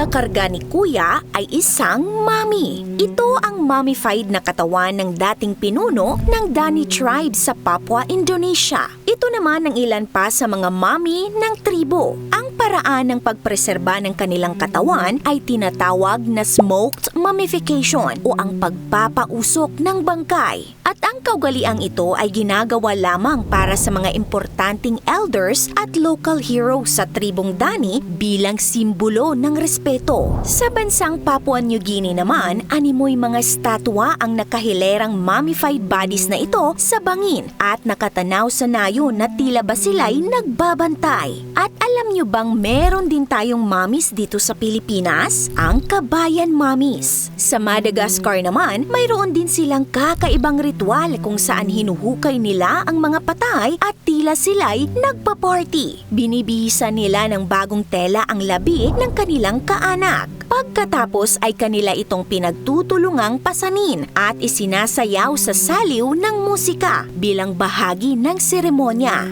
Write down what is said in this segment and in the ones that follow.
pagkakarga ni Kuya ay isang mummy. Ito ang mummified na katawan ng dating pinuno ng Dani tribe sa Papua, Indonesia. Ito naman ang ilan pa sa mga mummy ng tribo. Ang paraan ng pagpreserba ng kanilang katawan ay tinatawag na smoked mummification o ang pagpapausok ng bangkay. At ang kaugaliang ito ay ginagawa lamang para sa mga importanteng elders at local heroes sa tribong Dani bilang simbolo ng respeto. Sa bansang Papua New Guinea naman, animoy mga estatwa ang nakahilerang mummified bodies na ito sa bangin at nakatanaw sa nayon na tila ba sila'y nagbabantay. At alam nyo bang meron din tayong mummies dito sa Pilipinas? Ang kabayan mummies. Sa Madagascar naman, mayroon din silang kakaibang ritual kung saan hinuhukay nila ang mga patay at tila sila'y nagpa-party. Binibihisa nila ng bagong tela ang labi ng kanilang kaanak. Pagkatapos ay kanila itong pinagtutulungang pasanin at isinasayaw sa saliw ng musika bilang bahagi ng seremonya.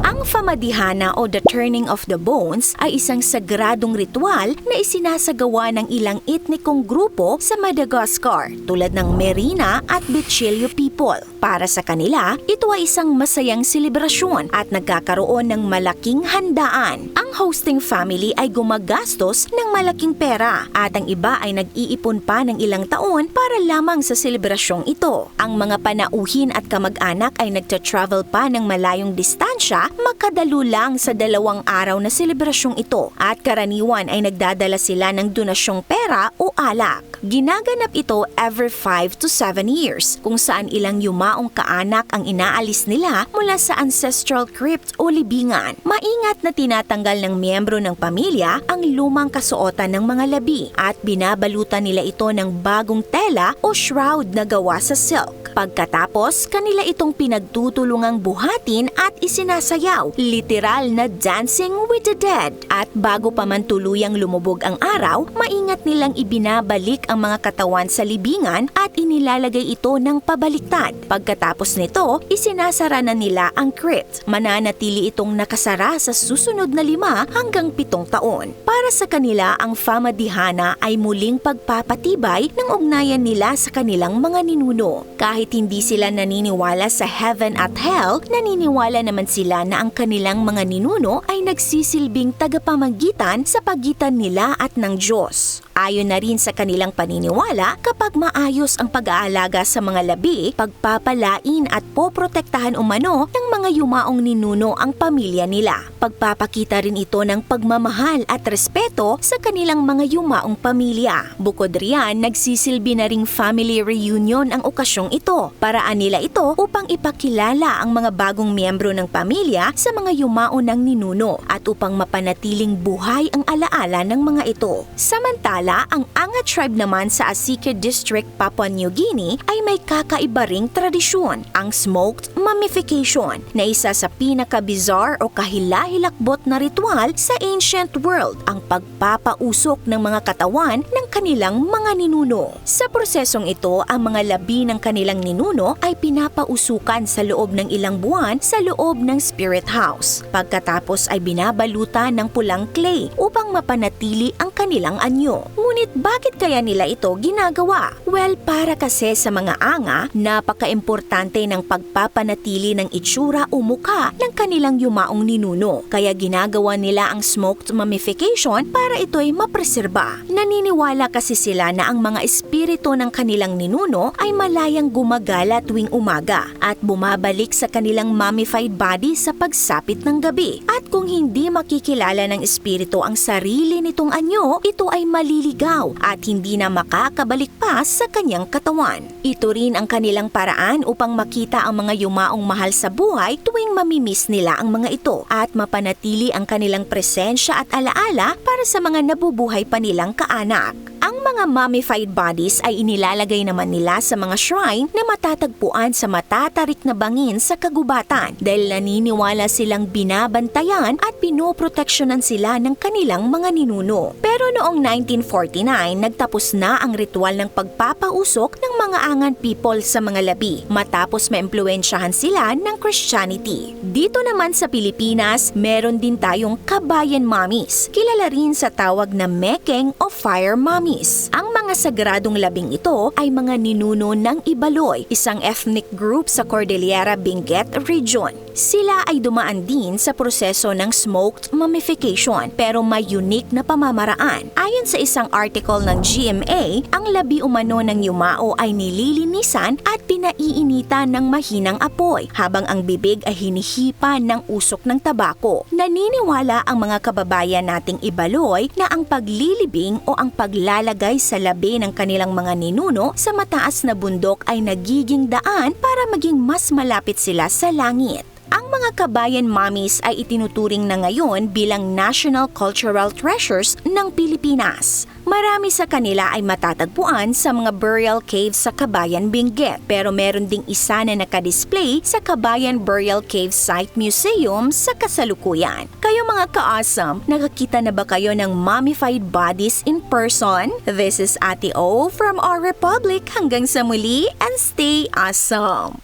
Ang famadihana o the turning of the bones ay isang sagradong ritual na isinasagawa ng ilang etnikong grupo sa Madagascar tulad ng Merina at Bichilio people. Para sa kanila, ito ay isang masayang selebrasyon at nagkakaroon ng malaking handaan. Ang hosting family ay gumagastos ng malaking pera at ang iba ay nag-iipon pa ng ilang taon para lamang sa selebrasyong ito. Ang mga panauhin at kamag-anak ay nagta-travel pa ng malayong distansya makadalo lang sa 2 araw na selebrasyong ito at karaniwan ay nagdadala sila ng donasyong pera o alak. Ginaganap ito every 5 to 7 years kung saan ilang yumaong kaanak ang inaalis nila mula sa ancestral crypt o libingan. Maingat na tinatanggal ng miyembro ng pamilya ang lumang kasuotan ng mga labi at binabalutan nila ito ng bagong tela o shroud na gawa sa silk. Pagkatapos, kanila itong pinagtutulungang buhatin at isinasayaw, literal na dancing with the dead. At bago pa man tuluyang lumubog ang araw, maingat nilang ibinabalik ang mga katawan sa libingan at inilalagay ito ng pabaliktad. Pagkatapos nito, isinasara na nila ang crypt. Mananatili itong nakasara sa susunod na 5 hanggang 7 taon. Para sa kanila, ang famadihana ay muling pagpapatibay ng ugnayan nila sa kanilang mga ninuno. Kahit hindi sila naniniwala sa heaven at hell, naniniwala naman sila na ang kanilang mga ninuno ay nagsisilbing tagapamagitan sa pagitan nila at ng Diyos. Ayon na rin sa kanilang paniniwala, kapag maayos ang pag-aalaga sa mga labi, pagpapalain at poprotektahan umano ng mga yumaong ninuno ang pamilya nila. Pagpapakita rin ito ng pagmamahal at respeto sa kanilang mga yumaong pamilya. Bukod riyan, nagsisilbi na ring family reunion ang okasyong ito. Paraan nila ito upang ipakilala ang mga bagong miyembro ng pamilya sa mga yumaon ng ninuno at upang mapanatiling buhay ang alaala ng mga ito. Samantala, ang Anga tribe naman sa Asike District, Papua New Guinea ay may kakaiba ring tradisyon, ang smoked mummification, na isa sa pinaka-bizarre o kahila-hilakbot na ritual sa ancient world, ang pagpapausok ng mga katawan ng kanilang mga ninuno. Sa prosesong ito, ang mga labi ng kanilang ninuno ay pinapausukan sa loob ng ilang buwan sa loob ng spirit house. Pagkatapos ay binabalutan ng pulang clay upang mapanatili ang kanilang anyo. Ngunit bakit kaya nila ito ginagawa? Well, para kasi sa mga anga, napaka-importante ng pagpapanatili ng itsura o mukha ng kanilang yumaong ninuno. Kaya ginagawa nila ang smoked mummification para ito'y mapreserba. Naniniwala kasi sila na ang mga espiritu ng kanilang ninuno ay malayang gumagala tuwing umaga at bumabalik sa kanilang mummified body sa pagsapit ng gabi. At kung hindi makikilala ng espiritu ang sarili nitong anyo, ito ay maliligaw at hindi na makakabalik pa sa kanyang katawan. Ito rin ang kanilang paraan upang makita ang mga yumaong mahal sa buhay tuwing mamimiss nila ang mga ito at mapanatili ang kanilang presensya at alaala para sa mga nabubuhay pa nilang kaanak. Ang mga mummified bodies ay inilalagay naman nila sa mga shrine na matatagpuan sa matatarik na bangin sa kagubatan dahil naniniwala silang binabantayan at pinoproteksyonan sila ng kanilang mga ninuno. Pero noong 1949, nagtapos na ang ritual ng pagpapausok ng mga angan people sa mga labi matapos maimpluwensyahan sila ng Christianity. Dito naman sa Pilipinas, meron din tayong kabayan mommies, kilala rin sa tawag na mekeng o fire mommies. Ang mga sagradong labing ito ay mga ninuno ng Ibaloy, isang ethnic group sa Cordillera Benguet Region. Sila ay dumaan din sa proseso ng smoked mummification pero may unique na pamamaraan. Ayon sa isang article ng GMA, ang labi umano ng yumao ay nililinisan at pinaiinitan ng mahinang apoy habang ang bibig ay hinihipa ng usok ng tabako. Naniniwala ang mga kababayan nating Ibaloy na ang paglilibing o ang paglalagay sa labi ng kanilang mga ninuno sa mataas na bundok ay nagiging daan para maging mas malapit sila sa langit. Ang mga kabayan mommies ay itinuturing na ngayon bilang National Cultural Treasures ng Pilipinas. Marami sa kanila ay matatagpuan sa mga burial caves sa Kabayan Benguet, pero meron ding isa na nakadisplay sa Kabayan Burial Cave Site Museum sa kasalukuyan. Kayo mga ka-awesome, nakakita na ba kayo ng mummified bodies in person? This is Ate O from our Republic. Hanggang sa muli and stay awesome!